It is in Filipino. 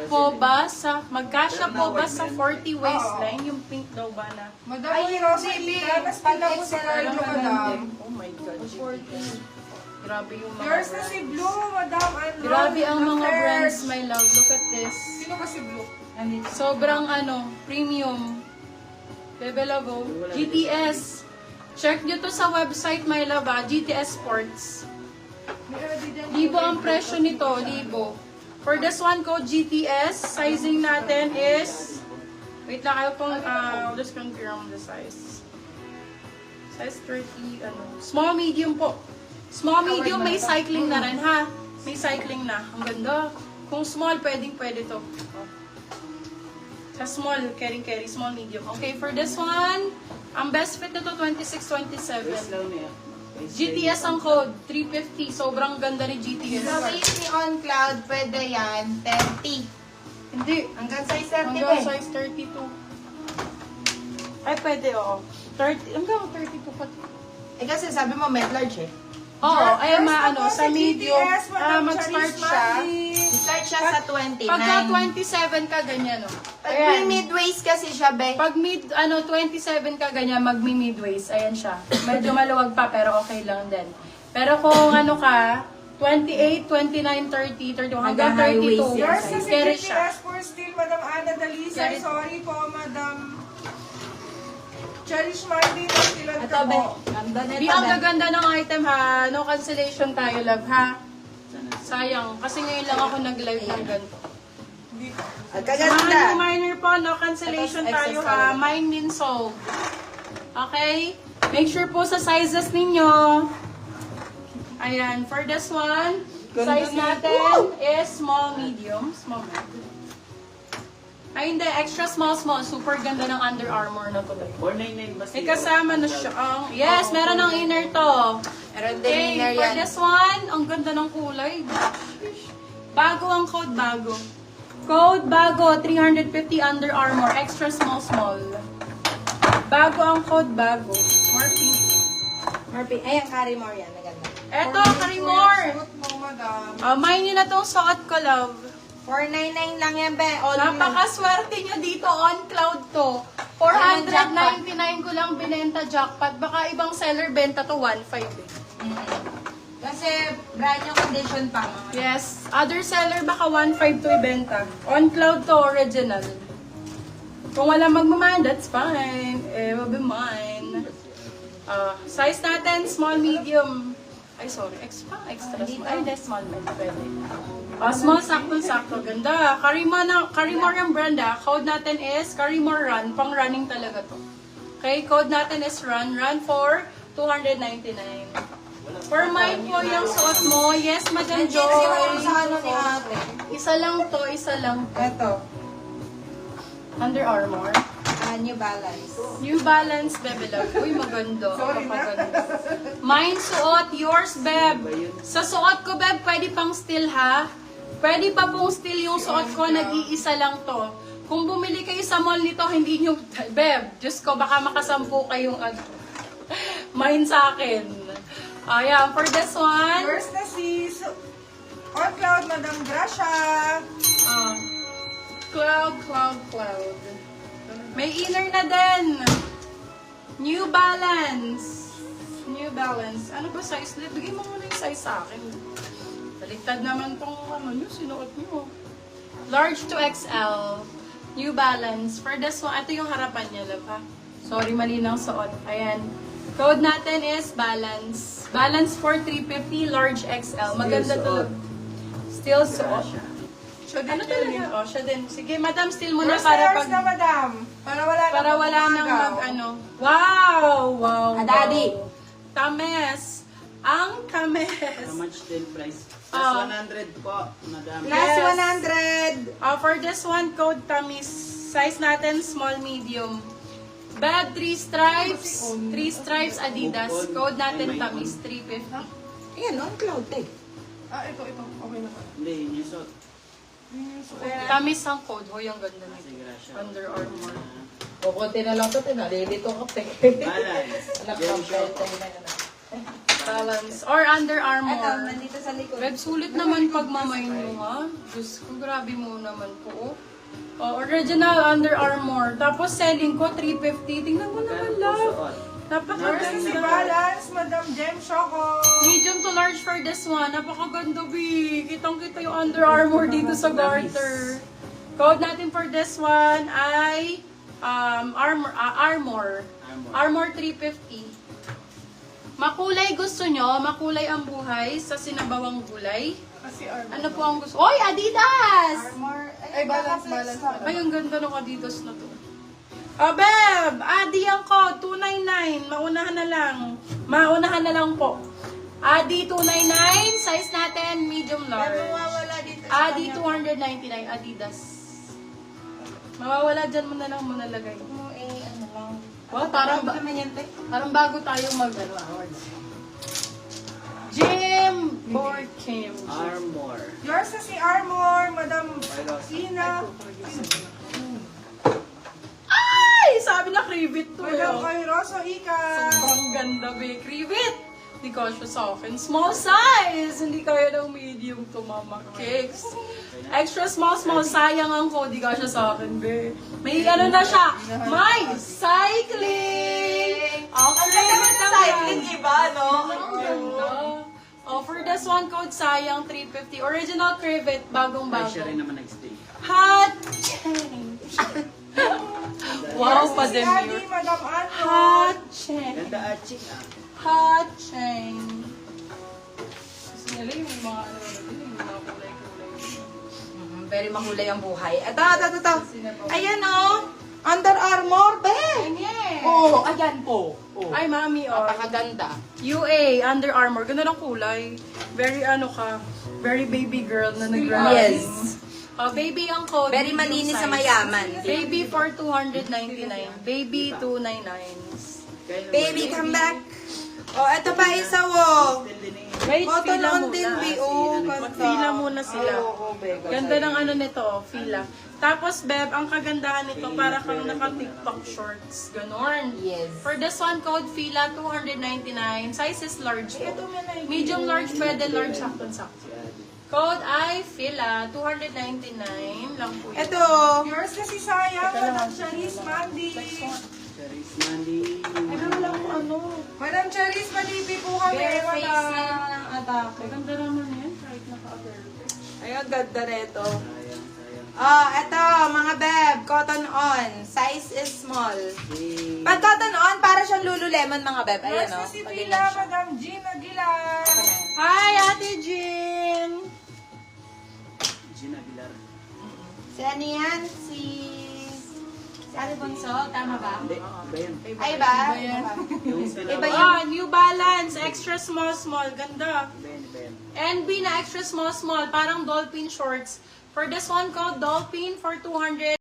po ba sa, magkasya po ba sa 40 waistline? Yung pink daw ba na? Madam, ay, baby. Mas pala ko sa Carlo, madam. Oh my God, 40. Grabe yung mga Yours na brands. si Blue, madam. Ano? Grabe ang mga brands, my love. Look at this. Sino ba si Blue? Sobrang premium. Bebe Lavo. GTS. Check nyo to sa website, my love, GTS Sports. Libo ang presyo nito, libo. For this one, code GTS, sizing natin is, wait lang, I'll just confirm the size. Size 30, small, medium po. Small, medium, may cycling na rin, ha? May cycling na. Ang ganda. Kung small, pwede to. Sa small, carry, small, medium. Okay, for this one, ang best fit na to, 26-27. GTS ang code, 350. Sobrang ganda ni GTS. So, base ni On Cloud, pwede yan, 30. Hindi. Hanggang size 30 Hanggang eh. size 32. Ay, pwede, oo. 30, hanggang 32 pa. Eh kasi sabi mo, met large eh. Oo, ay First na po sa medium, GTS, madam, mag-start Charis siya. Mati. Start siya sa 29. Pagka 27 ka, ganyan, no? Pag may mid-waist kasi siya, be. Pag 27 ka, ganyan, mag-midwaist. Ayan siya. Medyo maluwag pa, pero okay lang din. Pero kung ka, 28, 29, 30, 31, hanggang High waist 32. yan. Yours na si Carry siya. GTS for still, Madam Ana Dalisa. Carry- Sorry po, Madam. Cherish Martin, stilan Ito, ka be. po. Ganda nito, Di ang be. gaganda ng item, ha? No cancellation tayo, love, ha? Sayang. Kasi ngayon lang ako nag-live ng ganito. Ang Mga minor po, no cancellation Ito, tayo, excess ha? color. Mine min solved. Okay? Make sure po sa sizes ninyo. Ayan, for this one, size natin is small, medium. Small, medium. Ay, hindi. Extra small, small. Super ganda ng Under Armour na to. 499 ba May kasama na siya. Yes, meron ng inner to. Meron din inner For yan. this one, ang ganda ng kulay. Bago ang code, bago. Code bago, 350 Under Armour. Extra small, small. Bago ang code, bago. More pink. Marping. Ayan, carry more yan. Maganda. Eto, Karimor. Suot mo, Madam. Mine nyo na tong suot ko, love. 499 lang yan, be. All Napakaswerte nyo dito, on cloud to. 499 ko lang binenta jackpot. Baka ibang seller benta to 1.5 eh. Kasi brand new condition pa. Yes. Other seller baka 1.5 to ibenta. On cloud to original. Kung wala magmamahal, that's fine. Will be mine. Size natin, small, medium. Ay, sorry. Extra small. Ay, hindi, small. Pwede. Small, sakto. Ganda. Karimor yung brand, Code natin is Karimor Run. Pang running talaga to. Okay, code natin is Run. Run for 299. For mine po yung suot mo. Yes, Madam Joy. Sa ano ni ate? Isa lang to, isa lang. Ito. Under Armour. New Balance. New Balance, Bebe Love. Uy, maganda. Kapaganda. Mine suot, yours, Beb. Sa suot ko, Beb, pwede pang still, ha? Pwede pa pong still yung suot ko, nag-iisa lang to. Kung bumili kayo sa mall nito, hindi nyo, Beb, Diyos ko, baka makasampu kayong mine sa akin. Ayan, for this one, Yours na si On Cloud, Madam Gracia. Cloud. May inner na din. New Balance. Ano ba size? Bigay mo muna yung size sa akin. Baliktad naman tong sinuot nyo. Large to XL. New Balance. For this one, ito yung harapan niya, love, ha? Sorry, mali ng suot. Ayan. Code natin is Balance. Balance for 350, large XL. Maganda to. Still suot. Ano talaga? Oh, siya din. Sige, madam, still muna Yours para na, Madam. Para wala nang Wow! Daddy. Kames. Ang kames. How much din price? Plus Ah. 100 po, madam. Plus Yes. 100. For this one, code kamis. Size natin, small, medium. Bad 3 stripes. 3 stripes Adidas. Code natin kamis, 350. Ayan, On Cloud, eh. Ito. Okay na pala. Hindi, yun yung suot. Kamis ang code. Hoy, ang ganda na. Sige, Gracia. Under Armour. Kukunti na lang ito, tinalilito ka, pe. Balance. Anak Very ng short. pwede na yan. Balance. Or Under Ito, Armour. nandito sa likod. Web, sulit naman pag mamay nyo, ha? Diyos ko, grabe mo naman po. Oh, original Under Armour. Tapos selling ko, 350. Tingnan mo naman, love. Yours Napakaganda. na si Balance, Madam Jem Choco. Medium to large for this one. Napakaganda, B. Kitang-kita yung Under Armour dito sa garter. Code natin for this one ay Armor 350. Makulay gusto nyo? Makulay ang buhay sa sinabawang gulay? Kasi Armor. Ano po ang gusto? Oy, Adidas! Armor. Ay, balance. Ay, ang ganda ng Adidas na to. Beb! Adi ang code, 299. Maunahan na lang po. Adi 299, size natin medium Pero large. mawawala dito sa Adi kanya. 299, Adidas. Mawawala dyan mo na lang muna lagay. Ano lang. Wow, parang, Ano naman yan, te? parang bago tayo Jim Borkim. Armor. Yours na si Armor, Madam Ina. Ay! Sabi na kribit to. Madam eh. Kairoso Ika. Sobrang ganda, be. Kribit! Hindi kasya sa akin. Small size! Hindi kaya ng medium to, mama cakes. Extra small, sayang ang code. Hindi kasya sa akin, be. May ano na siya. May cycling! Ang naman sa cycling, iba, no? Ang ganda. Oh, for this one code, sayang 350. Original Crivet, Ay, bagong-bago. siya rin naman nag-stay. Hot change! Wow, Yours na si Adi, Pademir. Madam Anno. Hot change. Ganda aching ah. Hot chain. Gusto nila yung mga ano nila, yung mga kulay-kulay. Very mahulay ang buhay. Ito. Sinabaw. Ayan, oh. Under Armour, be. Ayan. Oh, ayan po. Oh. Ay, mami, oh. Napakaganda. UA, Under Armour. Ganda ng kulay. Very ano ka, very baby girl na Yes. Baby ang code. Very medium malinis sa size. mayaman. Baby for 299. Baby 299. Baby, come back. Oh, ito pa isa, oh. Wait, Cotton fila on muna. din, be. Oh, ganda. Magfila muna sila. Oh, be. Ganda ng ano nito, fila. Tapos, Beb, ang kagandahan nito, para kang naka-TikTok shorts. Ganon. Yes. For this one, code fila, 299. Size is large po. Medium large, pwede large, sakto-sakto. Code ay fila, 299 lang po yun. Ito. Yours na si Sayang, Madam Charis Mandy. Charis Mandy. Ay, wala ko ano. Madam Charis, malibi po kami. Bare face na Madam. naman ang atake. Maganda naman yan, kahit naka-other. Ay, ang ganda reto. Sayang. Oh, ito, mga beb. Cotton on. Size is small. Okay. Pag cotton on, para siyang Lululemon, mga beb. Yours Ayan, na oh. si Pag Pila, ganyan siya. Madam Jean Aguilar. Hi, Ate Jean! Gina Aguilar. Si ano yan? Si Ate Bonso, tama ba? Hindi, ba yan? Ay ba? Yung sila. Iba yun. Oh, New Balance, extra small, ganda. Ba yan? NB na extra small, parang dolphin shorts. For this one called dolphin for 200.